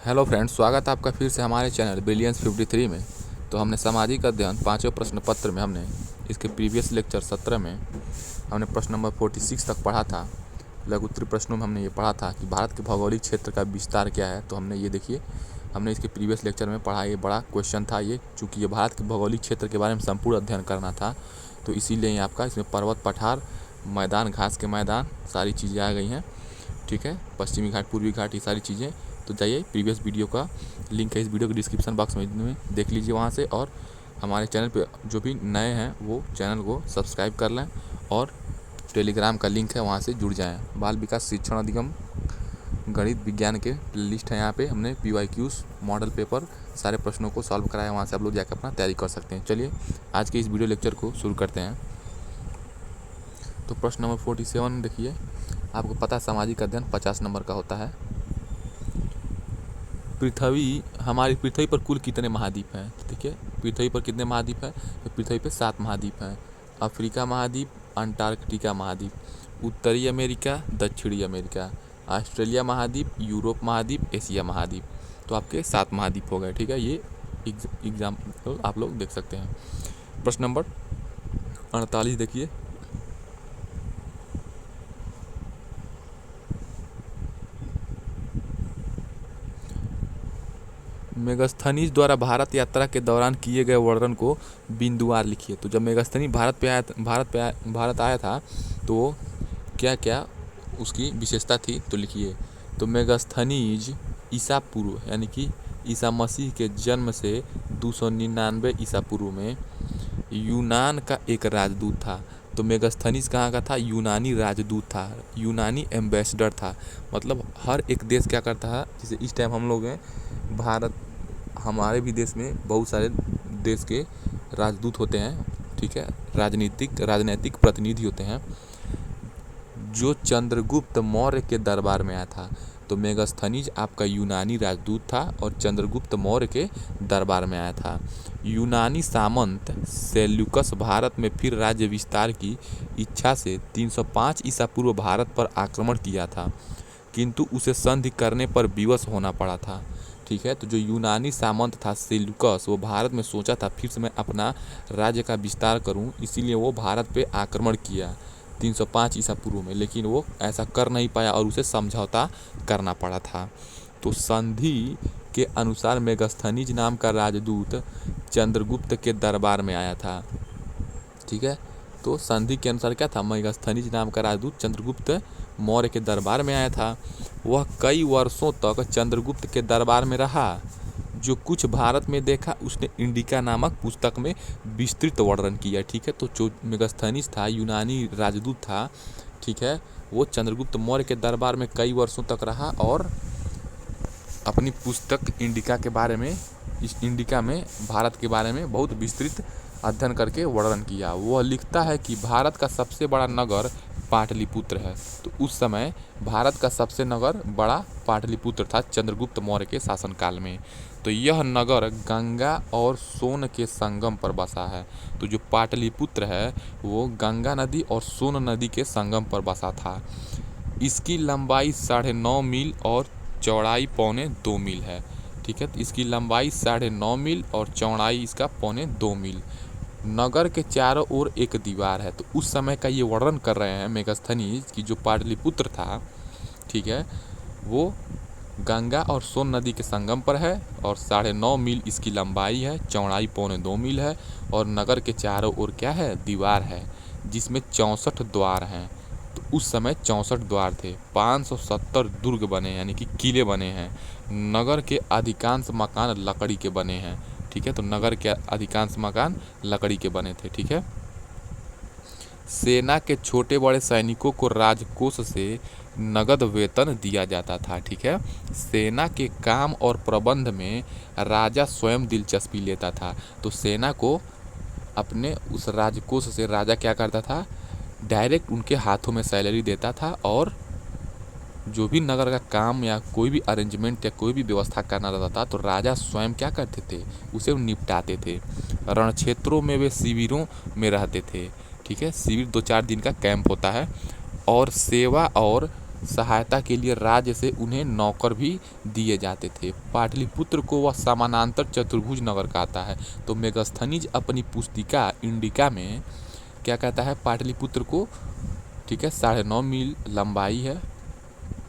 Hello friends, स्वागत है आपका फिर से हमारे चैनल ब्रिलियंस 53 में। तो हमने सामाजिक अध्ययन पाँचवें प्रश्न पत्र में हमने इसके प्रीवियस लेक्चर 17 में हमने प्रश्न नंबर 46 तक पढ़ा था। लघु उत्तरीय प्रश्नों में हमने ये पढ़ा था कि भारत के भौगोलिक क्षेत्र का विस्तार क्या है। तो हमने ये देखिए, हमने इसके प्रीवियस लेक्चर में पढ़ा। ये बड़ा क्वेश्चन था ये, चूँकि ये भारत के भौगोलिक क्षेत्र के बारे में संपूर्ण अध्ययन करना था, तो इसीलिए आपका इसमें पर्वत, पठार, मैदान, घास के मैदान, सारी चीज़ें आ गई हैं। ठीक है, पश्चिमी घाट, पूर्वी घाट, ये सारी चीज़ें। तो जाइए, प्रीवियस वीडियो का लिंक है इस वीडियो के डिस्क्रिप्शन बॉक्स में देख लीजिए वहाँ से, और हमारे चैनल पे जो भी नए हैं वो चैनल को सब्सक्राइब कर लें, और टेलीग्राम का लिंक है वहाँ से जुड़ जाएं। बाल विकास शिक्षण अधिगम गणित विज्ञान के लिस्ट है यहाँ पे। हमने PYQs मॉडल पेपर सारे प्रश्नों को सॉल्व कराया, वहाँ से आप लोग जाकर अपना तैयारी कर सकते हैं। चलिए आज के इस वीडियो लेक्चर को शुरू करते हैं। तो प्रश्न नंबर 47 देखिए, आपको पता है सामाजिक अध्ययन 50 नंबर का होता है। हमारी पृथ्वी पर कुल कितने महाद्वीप हैं? ठीक है, पृथ्वी पर कितने महाद्वीप हैं? तो पृथ्वी पर 7 महाद्वीप हैं। अफ्रीका महाद्वीप, अंटार्कटिका महाद्वीप, उत्तरी अमेरिका, दक्षिणी अमेरिका, ऑस्ट्रेलिया महाद्वीप, यूरोप महाद्वीप, एशिया महाद्वीप। तो आपके 7 महाद्वीप हो गए। ठीक है, ये एग्जाम्पल आप लोग देख सकते हैं। प्रश्न नंबर 48 देखिए, मेगास्थनीज द्वारा भारत यात्रा के दौरान किए गए वर्णन को बिंदुवार लिखिए। तो जब मेगास्थनीज भारत आया था तो क्या क्या उसकी विशेषता थी, तो लिखिए। तो मेगास्थनीज ईसा पूर्व यानी कि ईसा मसीह के जन्म से 299 ईसा पूर्व में यूनान का एक राजदूत था। तो मेगास्थनीज कहाँ का था? यूनानी राजदूत था, यूनानी एम्बेसडर था। मतलब हर एक देश क्या करता है, जैसे इस टाइम हम लोग हैं भारत, हमारे भी देश में बहुत सारे देश के राजदूत होते हैं। ठीक है, राजनीतिक प्रतिनिधि होते हैं, जो चंद्रगुप्त मौर्य के दरबार में आया था। तो मेगास्थनीज आपका यूनानी राजदूत था और चंद्रगुप्त मौर्य के दरबार में आया था। यूनानी सामंत सेल्यूकस भारत में फिर राज्य विस्तार की इच्छा से 305 ईसा पूर्व भारत पर आक्रमण किया था, किंतु उसे संधि करने पर विवश होना पड़ा था। ठीक है, तो जो यूनानी सामंत था सेल्यूकस, वो भारत में सोचा था फिर से मैं अपना राज्य का विस्तार करूं, इसीलिए वो भारत पे आक्रमण किया 305 ईसा पूर्व में, लेकिन वो ऐसा कर नहीं पाया और उसे समझौता करना पड़ा था। तो संधि के अनुसार मेगास्थनीज नाम का राजदूत चंद्रगुप्त के दरबार में आया था। ठीक है, तो संधि के अनुसार क्या था? मेगास्थनीज नाम का राजदूत चंद्रगुप्त मौर्य के दरबार में आया था। वह कई वर्षों तक चंद्रगुप्त के दरबार में रहा। जो कुछ भारत में देखा उसने इंडिका नामक पुस्तक में विस्तृत वर्णन किया। ठीक है, तो जो मेगास्थनीज था, यूनानी राजदूत था, ठीक है, वो चंद्रगुप्त मौर्य के दरबार में कई वर्षों तक रहा और अपनी पुस्तक इंडिका के बारे में, इस इंडिका में भारत के बारे में बहुत विस्तृत अध्ययन करके वर्णन किया। वह लिखता है कि भारत का सबसे बड़ा नगर पाटलिपुत्र है। तो उस समय भारत का सबसे नगर बड़ा पाटलिपुत्र था चंद्रगुप्त मौर्य के शासनकाल में। तो यह नगर गंगा और सोन के संगम पर बसा है। तो जो पाटलिपुत्र है वो गंगा नदी और सोन नदी के संगम पर बसा था। इसकी लंबाई 9.5 मील और चौड़ाई 2.25 मील है। ठीक है, तो इसकी लंबाई 9.5 मील और चौड़ाई इसका 2.25 मील। नगर के चारों ओर एक दीवार है। तो उस समय का ये वर्णन कर रहे हैं मेगास्थनीज की जो पाटलिपुत्र था, ठीक है, वो गंगा और सोन नदी के संगम पर है और 9.5 मील इसकी लंबाई है, चौड़ाई 2.25 मील है, और नगर के चारों ओर क्या है? दीवार है, जिसमें 64 द्वार हैं। तो उस समय 64 द्वार थे। 570 दुर्ग बने यानी कि किले बने हैं। नगर के अधिकांश मकान लकड़ी के बने हैं। ठीक है, तो नगर के अधिकांश मकान लकड़ी के बने थे। ठीक है, सेना के छोटे बड़े सैनिकों को राजकोष से नगद वेतन दिया जाता था। ठीक है, सेना के काम और प्रबंध में राजा स्वयं दिलचस्पी लेता था। तो सेना को अपने उस राजकोष से राजा क्या करता था? डायरेक्ट उनके हाथों में सैलरी देता था, और जो भी नगर का काम या कोई भी अरेंजमेंट या कोई भी व्यवस्था करना रहता था तो राजा स्वयं क्या करते थे? उसे निपटाते थे। रण क्षेत्रों में वे शिविरों में रहते थे। ठीक है, शिविर 2-4 दिन का कैंप होता है, और सेवा और सहायता के लिए राज्य से उन्हें नौकर भी दिए जाते थे। पाटलिपुत्र को वह समानांतर चतुर्भुज नगर कहता है। तो मेगास्थनीज अपनी पुस्तिका इंडिका में क्या कहता है पाटलिपुत्र को, ठीक है, 9.5 मील लंबाई है,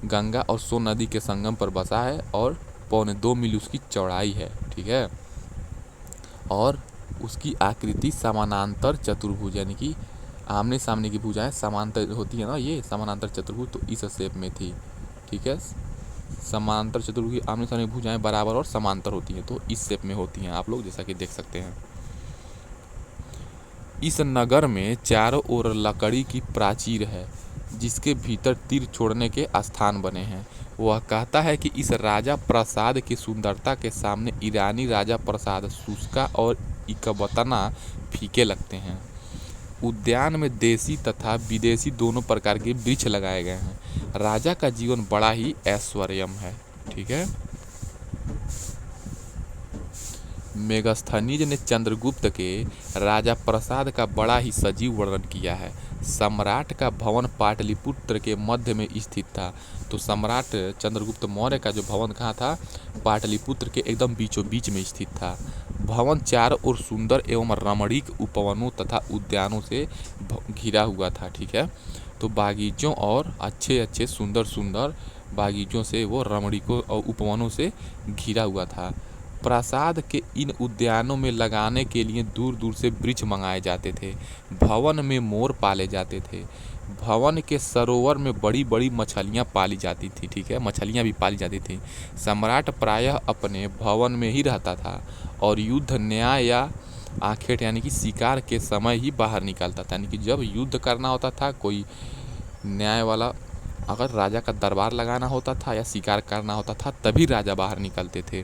गंगा और सोन नदी के संगम पर बसा है और 2.25 मील उसकी चौड़ाई है, ठीक है, और उसकी आकृति समानांतर चतुर्भुज यानी कि आमने सामने की भुजाएं समांतर होती है ना, ये समानांतर चतुर्भुज तो इस शेप में थी, ठीक है। समांतर चतुर्भुज की आमने सामने भुजाएं बराबर और समांतर होती हैं, तो इस शेप में होती हैं, आप लोग जैसा कि देख सकते हैं। इस नगर में चारों ओर लकड़ी की प्राचीर है जिसके भीतर तीर छोड़ने के स्थान बने हैं। वह कहता है कि इस राजा प्रासाद की सुंदरता के सामने ईरानी राजा प्रासाद शुष्का और इकबतना फीके लगते हैं। उद्यान में देसी तथा विदेशी दोनों प्रकार के वृक्ष लगाए गए हैं। राजा का जीवन बड़ा ही ऐश्वर्यम है, ठीक है। मेगास्थनीज ने चंद्रगुप्त के राजा प्रासाद का बड़ा ही सजीव वर्णन किया है। सम्राट का भवन पाटलिपुत्र के मध्य में स्थित था। तो सम्राट चंद्रगुप्त मौर्य का जो भवन कहाँ था, पाटलिपुत्र के एकदम बीचों बीच में स्थित था। भवन चारों ओर सुंदर एवं रमणीक उपवनों तथा उद्यानों से घिरा हुआ था, ठीक है। तो बागीचों और अच्छे अच्छे सुंदर सुंदर बागीचों से वो रमणीकों और उपवनों से घिरा हुआ था। प्रासाद के इन उद्यानों में लगाने के लिए दूर दूर से वृक्ष मंगाए जाते थे। भवन में मोर पाले जाते थे। भवन के सरोवर में बड़ी बड़ी मछलियाँ पाली जाती थी, ठीक है, मछलियाँ भी पाली जाती थी। सम्राट प्रायः अपने भवन में ही रहता था और युद्ध, न्याय या आखेट यानी कि शिकार के समय ही बाहर निकलता था। यानी कि जब युद्ध करना होता था, कोई न्याय वाला अगर राजा का दरबार लगाना होता था या शिकार करना होता था, तभी राजा बाहर निकलते थे।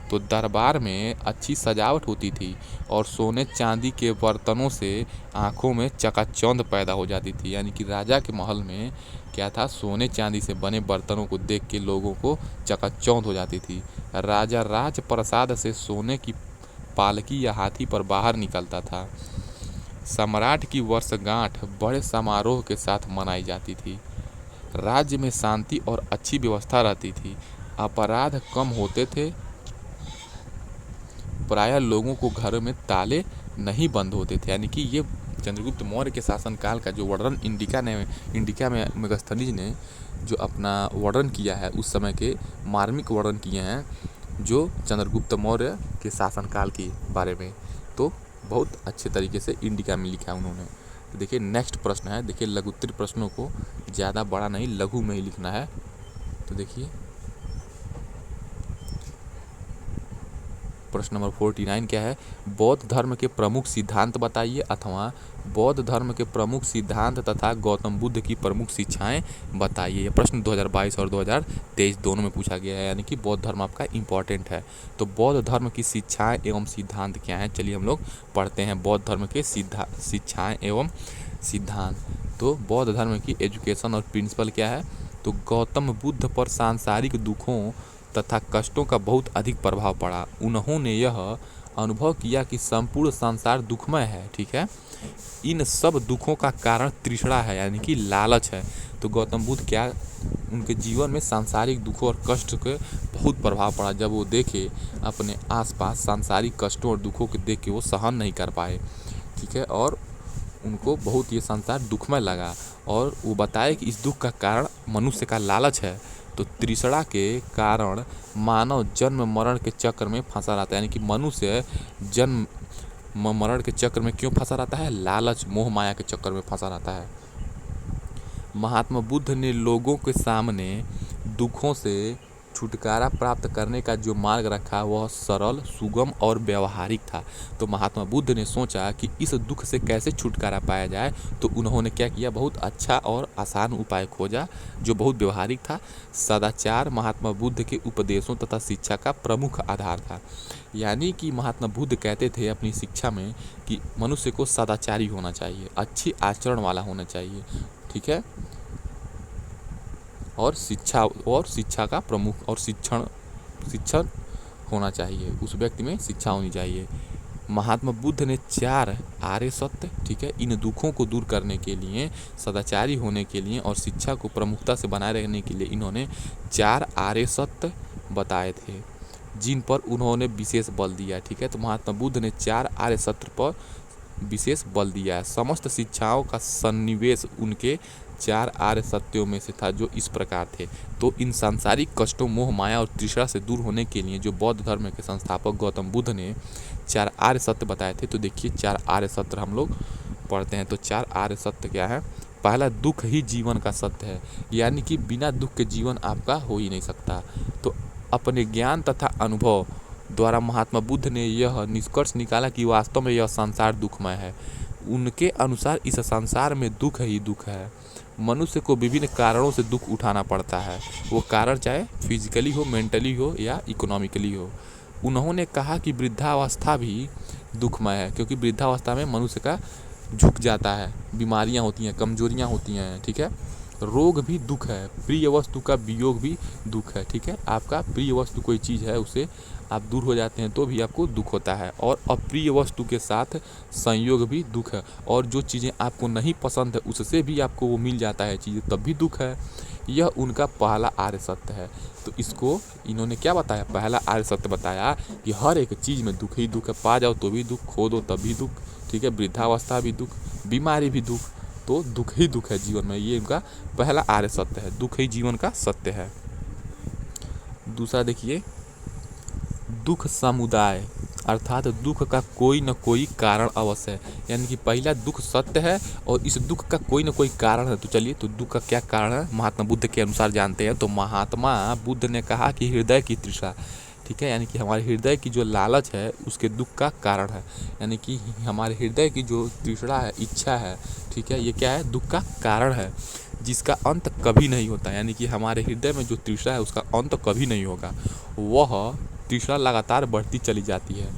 तो दरबार में अच्छी सजावट होती थी और सोने चांदी के बर्तनों से आंखों में चकाचौंध पैदा हो जाती थी। यानी कि राजा के महल में क्या था, सोने चांदी से बने बर्तनों को देख के लोगों को चकाचौंध हो जाती थी। राजा राजप्रसाद से सोने की पालकी या हाथी पर बाहर निकलता था। सम्राट की वर्षगांठ बड़े समारोह के साथ मनाई जाती थी। राज्य में शांति और अच्छी व्यवस्था रहती थी। अपराध कम होते थे। प्रायः लोगों को घरों में ताले नहीं बंद होते थे। यानी कि ये चंद्रगुप्त मौर्य के शासनकाल का जो वर्णन इंडिका में मेगास्थनीज ने जो अपना वर्णन किया है, उस समय के मार्मिक वर्णन किए हैं जो चंद्रगुप्त मौर्य के शासनकाल के बारे में। तो बहुत अच्छे तरीके से इंडिका में लिखा है उन्होंने। तो देखिए नेक्स्ट प्रश्न है, देखिए लघुत्तरीय प्रश्नों को ज़्यादा बड़ा नहीं, लघु में ही लिखना है। तो देखिए प्रश्न नंबर 49 क्या है, बौद्ध धर्म के प्रमुख सिद्धांत बताइए, अथवा बौद्ध धर्म के प्रमुख सिद्धांत तथा गौतम बुद्ध की प्रमुख शिक्षाएं बताइए। यह प्रश्न 2022 और 2023 दोनों में पूछा गया है, यानी कि बौद्ध धर्म आपका इंपॉर्टेंट है। तो बौद्ध धर्म की शिक्षाएं एवं सिद्धांत क्या हैं, चलिए हम लोग पढ़ते हैं बौद्ध धर्म के शिक्षाएं एवं सिद्धांत। तो बौद्ध धर्म की एजुकेशन और प्रिंसिपल क्या है, तो गौतम बुद्ध पर सांसारिक दुखों तथा कष्टों का बहुत अधिक प्रभाव पड़ा। उन्होंने यह अनुभव किया कि संपूर्ण संसार दुखमय है, ठीक है। इन सब दुखों का कारण तृष्णा है, यानी कि लालच है। तो गौतम बुद्ध क्या, उनके जीवन में सांसारिक दुखों और कष्ट के बहुत प्रभाव पड़ा। जब वो देखे अपने आसपास सांसारिक कष्टों और दुखों को देख के वो सहन नहीं कर पाए, ठीक है, और उनको बहुत ये संसार दुखमय लगा। और वो बताए कि इस दुख का कारण मनुष्य का लालच है। तो तृष्णा के कारण मानव जन्म मरण के चक्र में फंसा रहता है। यानी कि मनुष्य जन्म मरण के चक्र में क्यों फंसा रहता है, लालच मोह माया के चक्कर में फंसा रहता है। महात्मा बुद्ध ने लोगों के सामने दुखों से छुटकारा प्राप्त करने का जो मार्ग रखा वह सरल, सुगम और व्यवहारिक था। तो महात्मा बुद्ध ने सोचा कि इस दुख से कैसे छुटकारा पाया जाए, तो उन्होंने क्या किया, बहुत अच्छा और आसान उपाय खोजा जो बहुत व्यवहारिक था। सदाचार महात्मा बुद्ध के उपदेशों तथा शिक्षा का प्रमुख आधार था। यानी कि महात्मा बुद्ध कहते थे अपनी शिक्षा में कि मनुष्य को सदाचारी होना चाहिए, अच्छी आचरण वाला होना चाहिए, ठीक है, और शिक्षा का प्रमुख और शिक्षण होना चाहिए, उस व्यक्ति में शिक्षा होनी चाहिए। महात्मा बुद्ध ने 4 आर्य सत्य, ठीक है, इन दुखों को दूर करने के लिए, सदाचारी होने के लिए और शिक्षा को प्रमुखता से बनाए रखने के लिए इन्होंने 4 आर्य सत्य बताए थे, जिन पर उन्होंने विशेष बल दिया। ठीक है, तो महात्मा बुद्ध ने 4 आर्य सत्य पर विशेष बल दिया है। समस्त शिक्षाओं का सन्निवेश उनके 4 आर्य सत्यों में से था, जो इस प्रकार थे। तो इन सांसारिक कष्टों, मोह माया और तृष्णा से दूर होने के लिए जो बौद्ध धर्म के संस्थापक गौतम बुद्ध ने 4 आर्य सत्य बताए थे, तो देखिए 4 आर्य सत्य हम लोग पढ़ते हैं। तो 4 आर्य सत्य क्या है? पहला, दुख ही जीवन का सत्य है, यानी कि बिना दुख के जीवन आपका हो ही नहीं सकता। तो अपने ज्ञान तथा अनुभव द्वारा महात्मा बुद्ध ने यह निष्कर्ष निकाला कि वास्तव में यह संसार दुखमय है। उनके अनुसार इस संसार में दुख ही दुख है। मनुष्य को विभिन्न कारणों से दुख उठाना पड़ता है, वो कारण चाहे फिजिकली हो, मेंटली हो या इकोनॉमिकली हो। उन्होंने कहा कि वृद्धावस्था भी दुखमय है, क्योंकि वृद्धावस्था में मनुष्य का झुक जाता है, बीमारियां होती हैं, कमजोरियां होती हैं। ठीक है, रोग भी दुख है, प्रिय वस्तु का वियोग भी दुख है। ठीक है, आपका प्रिय वस्तु कोई चीज़ है, उससे आप दूर हो जाते हैं तो भी आपको दुख होता है, और अप्रिय वस्तु के साथ संयोग भी दुख है, और जो चीज़ें आपको नहीं पसंद है उससे भी आपको वो मिल जाता है चीज़, तब भी दुख है। यह उनका पहला आर्य सत्य है। तो इसको इन्होंने क्या बताया? पहला आर्य सत्य बताया कि हर एक चीज़ में दुख ही दुख है, पा जाओ तो भी दुख, खो दो तब भी दुख। ठीक है, वृद्धावस्था भी दुख, बीमारी भी दुख, तो दुख ही दुख है जीवन में। ये इनका पहला आर्य सत्य है, दुख ही जीवन का सत्य है। दूसरा देखिए, दुख समुदाय, अर्थात दुख का कोई न कोई कारण अवश्य है। यानी कि पहला दुख सत्य है और इस दुख का कोई न कोई कारण है। तो चलिए, तो दुख का क्या कारण है महात्मा बुद्ध के अनुसार जानते हैं। तो महात्मा बुद्ध ने कहा कि हृदय की तृष्णा, ठीक है, यानी कि हमारे हृदय की जो लालच है उसके दुख का कारण है। यानी कि हमारे हृदय की जो तृष्णा है, इच्छा है, ठीक है, ये क्या है? दुख का कारण है, जिसका अंत कभी नहीं होता। यानी कि हमारे हृदय में जो तृष्णा है उसका अंत कभी नहीं होगा, वह तृष्णा लगातार बढ़ती चली जाती है।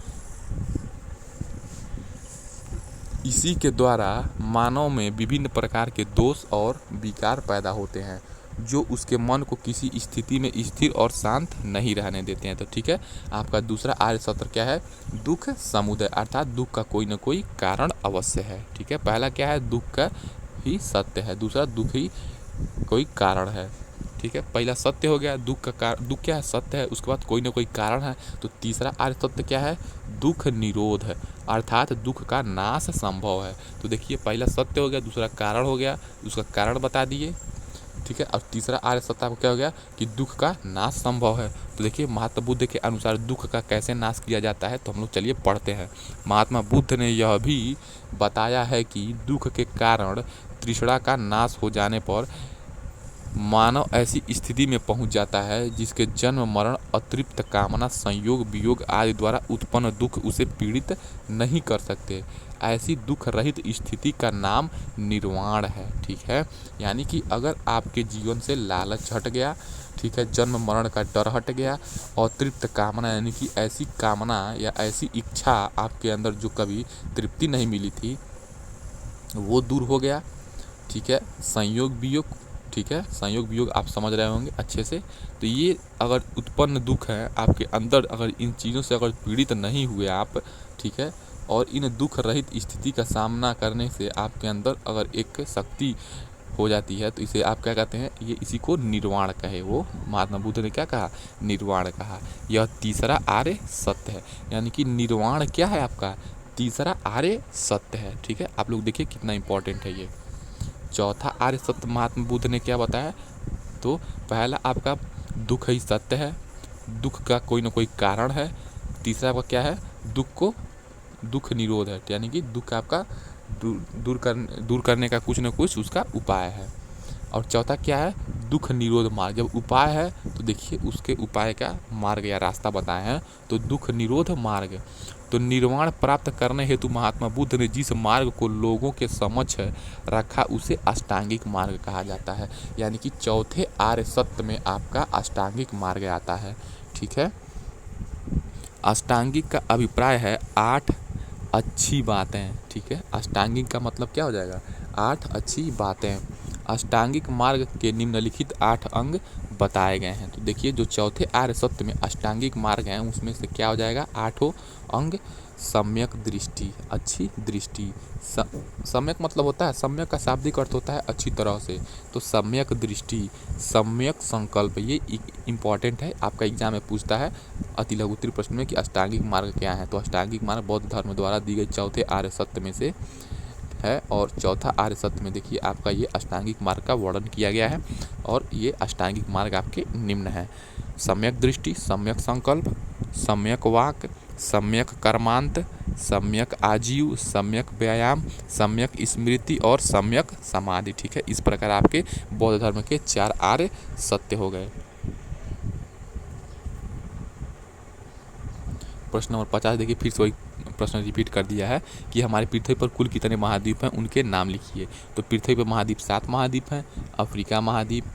इसी के द्वारा मानव में विभिन्न प्रकार के दोष और विकार पैदा होते हैं, जो उसके मन को किसी स्थिति में स्थिर और शांत नहीं रहने देते हैं। तो ठीक है, आपका दूसरा आर्य सत्य क्या है? दुख समुदय, अर्थात दुख का कोई न कोई कारण अवश्य है। ठीक है, पहला क्या है? दुख का ही सत्य है, दूसरा दुख ही कोई कारण है। ठीक है, पहला सत्य हो गया, दुख का कारण, दुख क्या है? सत्य है, उसके बाद कोई ना कोई कारण है। तो तीसरा आर्य सत्य क्या है? दुख निरोध है, अर्थात दुख का नाश संभव है। तो देखिए, पहला सत्य हो गया, दूसरा कारण हो गया, उसका कारण बता दिए। ठीक है, और तीसरा आर्य सत्य आपको क्या हो गया? कि दुख का नाश संभव है। तो देखिए, महात्मा बुद्ध के अनुसार दुख का कैसे नाश किया जाता है, तो हम लोग चलिए पढ़ते हैं। महात्मा बुद्ध ने यह भी बताया है कि दुख के कारण तृष्णा का नाश हो जाने पर मानव ऐसी स्थिति में पहुंच जाता है जिसके जन्म, मरण, अतृप्त कामना, संयोग, वियोग आदि द्वारा उत्पन्न दुख उसे पीड़ित नहीं कर सकते। ऐसी दुख रहित स्थिति का नाम निर्वाण है। ठीक है, यानी कि अगर आपके जीवन से लालच हट गया, ठीक है, जन्म मरण का डर हट गया, अतृप्त कामना यानी कि ऐसी कामना या ऐसी इच्छा आपके अंदर जो कभी तृप्ति नहीं मिली थी, वो दूर हो गया। ठीक है, संयोग वियोग, ठीक है, संयोग वियोग आप समझ रहे होंगे अच्छे से। तो ये अगर उत्पन्न दुख है आपके अंदर, अगर इन चीज़ों से अगर पीड़ित नहीं हुए आप, ठीक है, और इन दुख रहित स्थिति का सामना करने से आपके अंदर अगर एक शक्ति हो जाती है, तो इसे आप क्या कहते हैं? ये इसी को निर्वाण कहे। वो महात्मा बुद्ध ने क्या कहा? निर्वाण कहा। यह तीसरा आर्य सत्य है, यानी कि निर्वाण क्या है? आपका तीसरा आर्य सत्य है। ठीक है, आप लोग देखिए कितना इंपॉर्टेंट है ये। चौथा आर्य सत्य महात्मा बुद्ध ने क्या बताया? तो पहला आपका दुख ही सत्य है, दुख का कोई ना कोई कारण है। तीसरा आपका क्या है? दुख निरोध है, यानी कि दुख आपका दूर करने का कुछ ना कुछ उसका उपाय है। और चौथा क्या है? दुख निरोध मार्ग। जब उपाय है तो देखिए उसके उपाय का मार्ग या रास्ता बताए हैं, तो दुख निरोध मार्ग। तो निर्वाण प्राप्त करने हेतु महात्मा बुद्ध ने जिस मार्ग को लोगों के समक्ष रखा उसे अष्टांगिक मार्ग कहा जाता है। यानी कि चौथे आर्य सत्य में आपका अष्टांगिक मार्ग आता है। ठीक है, अष्टांगिक का अभिप्राय है 8 अच्छी बातें। ठीक है, अष्टांगिक का मतलब क्या हो जाएगा? 8 अच्छी बातें। अष्टांगिक मार्ग के निम्नलिखित 8 अंग बताए गए हैं। तो देखिए जो चौथे आर्य सत्य में अष्टांगिक मार्ग हैं उसमें से क्या हो जाएगा, 8 अंग। सम्यक दृष्टि, अच्छी दृष्टि। सम्यक मतलब होता है, सम्यक का शाब्दिक अर्थ होता है अच्छी तरह से, तो सम्यक दृष्टि, सम्यक संकल्प, ये इंपॉर्टेंट है, आपका एग्जाम में पूछता है अति लघु उत्तरीय प्रश्न में कि अष्टांगिक मार्ग क्या है। तो अष्टांगिक मार्ग बौद्ध धर्म द्वारा दी गई चौथे आर्य सत्य में से है, और चौथा आर्य सत्य में देखिए आपका ये अष्टांगिक मार्ग का वर्णन किया गया है, और ये अष्टांगिक मार्ग आपके निम्न है। सम्यक दृष्टि, सम्यक संकल्प, सम्यक वाक, सम्यक कर्मांत, सम्यक आजीव, सम्यक व्यायाम, सम्यक स्मृति और सम्यक समाधि। ठीक है, इस प्रकार आपके बौद्ध धर्म के 4 आर्य सत्य हो गए। प्रश्न नंबर 50 देखिए, फिर से वही प्रश्न रिपीट कर दिया है कि हमारे पृथ्वी पर कुल कितने महाद्वीप हैं, उनके नाम लिखिए। तो पृथ्वी पर महाद्वीप 7 महाद्वीप हैं। अफ्रीका महाद्वीप,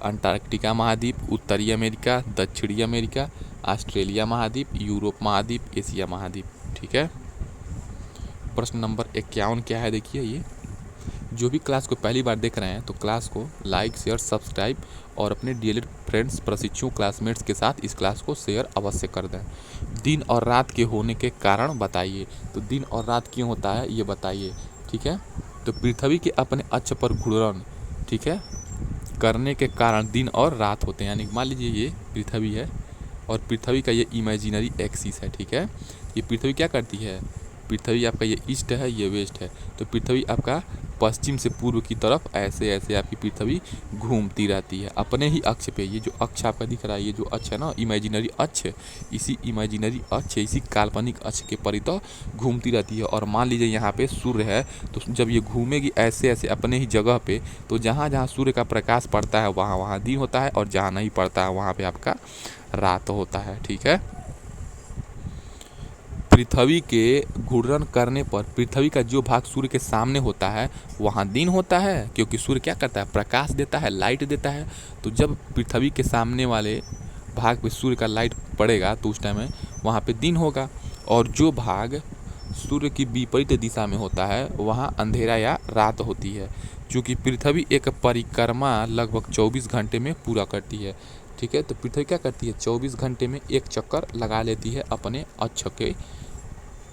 अंटार्कटिका महाद्वीप, उत्तरी अमेरिका, दक्षिणी अमेरिका, ऑस्ट्रेलिया महाद्वीप, यूरोप महाद्वीप, एशिया महाद्वीप। ठीक है। प्रश्न नंबर 51 क्या है, देखिए ये, जो भी क्लास को पहली बार देख रहे हैं तो क्लास को लाइक, शेयर, सब्सक्राइब और अपने डीएलएड फ्रेंड्स, प्रशिक्षुओं, क्लासमेट्स के साथ इस क्लास को शेयर अवश्य कर दें। दिन और रात के होने के कारण बताइए। तो दिन और रात क्यों होता है ये बताइए। ठीक है, तो पृथ्वी के अपने अक्ष पर घूर्णन, ठीक है, करने के कारण दिन और रात होते हैं। यानी मान लीजिए ये पृथ्वी है और पृथ्वी का ये इमेजिनरी एक्सिस है। ठीक है, ये पृथ्वी क्या करती है, पृथ्वी आपका ये ईस्ट है, ये वेस्ट है, तो पृथ्वी आपका पश्चिम से पूर्व की तरफ ऐसे ऐसे आपकी पृथ्वी घूमती रहती है अपने ही अक्ष पे। ये जो अक्ष आपका दिख रहा है, ये जो अक्ष है ना, इमेजिनरी अक्ष, इसी इमेजिनरी अक्ष, इसी काल्पनिक अक्ष के परितः घूमती रहती है। और मान लीजिए यहाँ पे सूर्य है, तो जब ये घूमेगी ऐसे ऐसे अपने ही जगह पे, तो जहाँ जहाँ सूर्य का प्रकाश पड़ता है वहाँ वहाँ दिन होता है, और जहाँ नहीं पड़ता है वहाँ पे आपका रात होता है। ठीक है, पृथ्वी के घूर्णन करने पर पृथ्वी का जो भाग सूर्य के सामने होता है वहाँ दिन होता है, क्योंकि सूर्य क्या करता है, प्रकाश देता है, लाइट देता है। तो जब पृथ्वी के सामने वाले भाग पे सूर्य का लाइट पड़ेगा तो उस टाइम में वहाँ पे दिन होगा, और जो भाग सूर्य की विपरीत दिशा में होता है वहाँ अंधेरा या रात होती है। क्योंकि पृथ्वी एक परिक्रमा लगभग 24 घंटे में पूरा करती है। ठीक है, तो पृथ्वी क्या करती है, 24 घंटे में एक चक्कर लगा लेती है अपने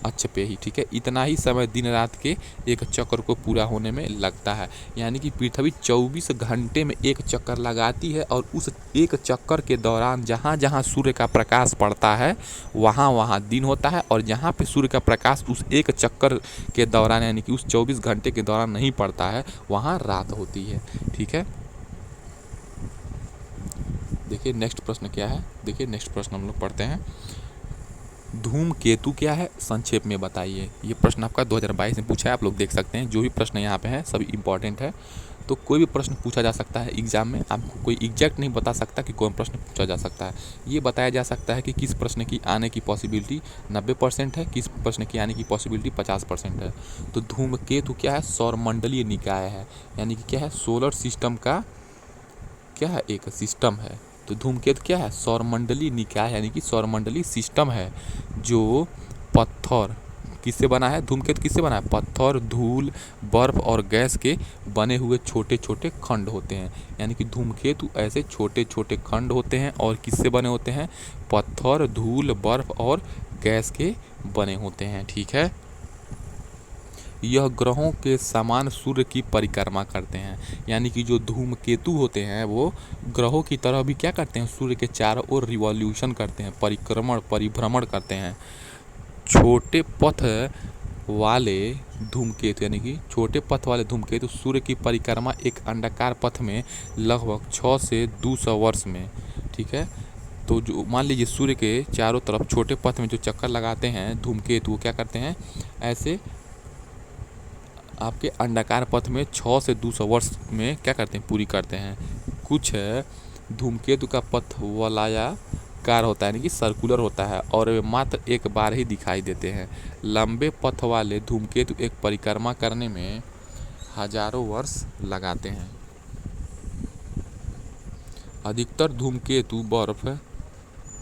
अक्ष पे ही। ठीक है, इतना ही समय दिन रात के एक चक्कर को पूरा होने में लगता है। यानी कि पृथ्वी 24 घंटे में एक चक्कर लगाती है, और उस एक चक्कर के दौरान जहाँ जहाँ सूर्य का प्रकाश पड़ता है वहाँ वहाँ दिन होता है, और जहाँ पे सूर्य का प्रकाश उस एक चक्कर के दौरान यानी कि उस 24 घंटे के दौरान नहीं पड़ता है वहाँ रात होती है। ठीक है, देखिए नेक्स्ट प्रश्न क्या है, देखिए नेक्स्ट प्रश्न हम लोग पढ़ते हैं। धूमकेतु क्या है, संक्षेप में बताइए। ये प्रश्न आपका 2022 में पूछा है, आप लोग देख सकते हैं। जो भी प्रश्न यहाँ पे हैं सभी इंपॉर्टेंट है, तो कोई भी प्रश्न पूछा जा सकता है एग्जाम में। आपको कोई एग्जैक्ट नहीं बता सकता कि कौन प्रश्न पूछा जा सकता है। ये बताया जा सकता है कि किस प्रश्न की आने की पॉसिबिलिटी 90% है, किस प्रश्न की आने की पॉसिबिलिटी 50% है। तो धूमकेतु क्या है, सौरमंडलीय निकाय है, यानी कि क्या है, सोलर सिस्टम का क्या है, एक सिस्टम है। तो धूमकेतु क्या है, सौरमंडलीय निकाय यानी कि सौरमंडलीय सिस्टम है, जो पत्थर किससे बना है, धूमकेतु किससे बना है, पत्थर, धूल, बर्फ और गैस के बने हुए छोटे छोटे खंड होते हैं। यानी कि धूमकेतु ऐसे छोटे छोटे खंड होते हैं, और किससे बने होते हैं, पत्थर, धूल, बर्फ और गैस के बने होते हैं। ठीक है, यह ग्रहों के समान सूर्य की परिक्रमा करते हैं। यानी कि जो धूमकेतु होते हैं वो ग्रहों की तरह भी क्या करते हैं, सूर्य के चारों ओर रिवॉल्यूशन करते हैं, परिभ्रमण करते हैं। छोटे पथ वाले धूमकेतु यानी कि छोटे पथ वाले धूमकेतु सूर्य की परिक्रमा एक अंडाकार पथ में लगभग 6 से 200 वर्ष में। ठीक है, तो जो मान लीजिए सूर्य के चारों तरफ छोटे पथ में जो चक्कर लगाते हैं धूमकेतु, वो क्या करते हैं, ऐसे आपके अंडाकार पथ में 6 से 200 वर्ष में क्या करते हैं, पूरी करते हैं। कुछ धूमकेतु का पथ वलयाकार होता है यानी कि सर्कुलर होता है, और वे मात्र एक बार ही दिखाई देते हैं। लंबे पथ वाले धूमकेतु एक परिक्रमा करने में हजारों वर्ष लगाते हैं। अधिकतर धूमकेतु बर्फ,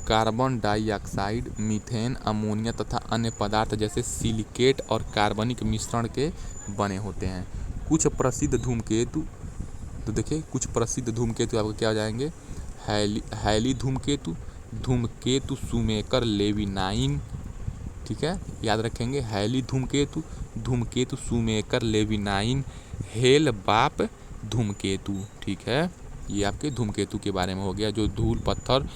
कार्बन डाइऑक्साइड, मीथेन, अमोनिया तथा अन्य पदार्थ जैसे सिलिकेट और कार्बनिक मिश्रण के बने होते हैं। कुछ प्रसिद्ध धूमकेतु तो देखिए कुछ प्रसिद्ध धूमकेतु आपको क्या हो जाएंगे, हैली धूमकेतु, धूमकेतु शूमेकर लेविनाइन, ठीक है, याद रखेंगे, हैली धूमकेतु, धूमकेतु शूमेकर लेविनाइन, हेल बाप धूमकेतु, ठीक है। ये आपके धूमकेतु के बारे में हो गया, जो धूल, पत्थर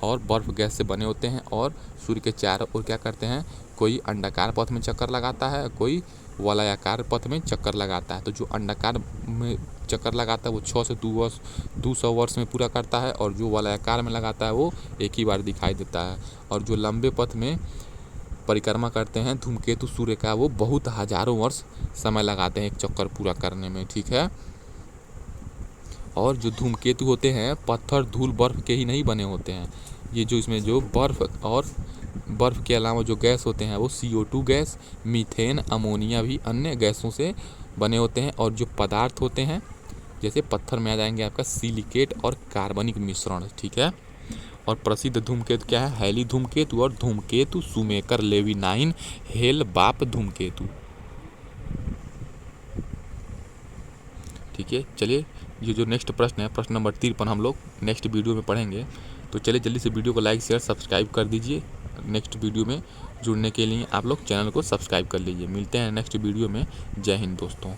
और बर्फ गैस से बने होते हैं और सूर्य के चारों ओर क्या करते हैं, कोई अंडाकार पथ में चक्कर लगाता है, कोई वलयाकार पथ में चक्कर लगाता है। तो जो अंडाकार में चक्कर लगाता है वो 6 से 200 वर्ष में पूरा करता है, और जो वलयाकार में लगाता है वो एक ही बार दिखाई देता है। और जो लंबे पथ में परिक्रमा करते हैं धूमकेतु सूर्य का, वो बहुत हजारों वर्ष समय लगाते हैं एक चक्कर पूरा करने में, ठीक है। और जो धूमकेतु होते हैं पत्थर, धूल, बर्फ के ही नहीं बने होते हैं, ये जो इसमें जो बर्फ और बर्फ के अलावा जो गैस होते हैं वो CO2 गैस, मीथेन, अमोनिया भी अन्य गैसों से बने होते हैं। और जो पदार्थ होते हैं जैसे पत्थर में आ जाएंगे आपका सिलिकेट और कार्बनिक मिश्रण, ठीक है। और प्रसिद्ध धूमकेतु क्या है, हैली धूमकेतु और धूमकेतु शूमेकर लेविनाइन, हेल बाप धूमकेतु, ठीक है। चलिए ये जो नेक्स्ट प्रश्न है, प्रश्न नंबर 53 हम लोग नेक्स्ट वीडियो में पढ़ेंगे। तो चलिए जल्दी से वीडियो को लाइक, शेयर, सब्सक्राइब कर दीजिए। नेक्स्ट वीडियो में जुड़ने के लिए आप लोग चैनल को सब्सक्राइब कर लीजिए। मिलते हैं नेक्स्ट वीडियो में। जय हिंद दोस्तों।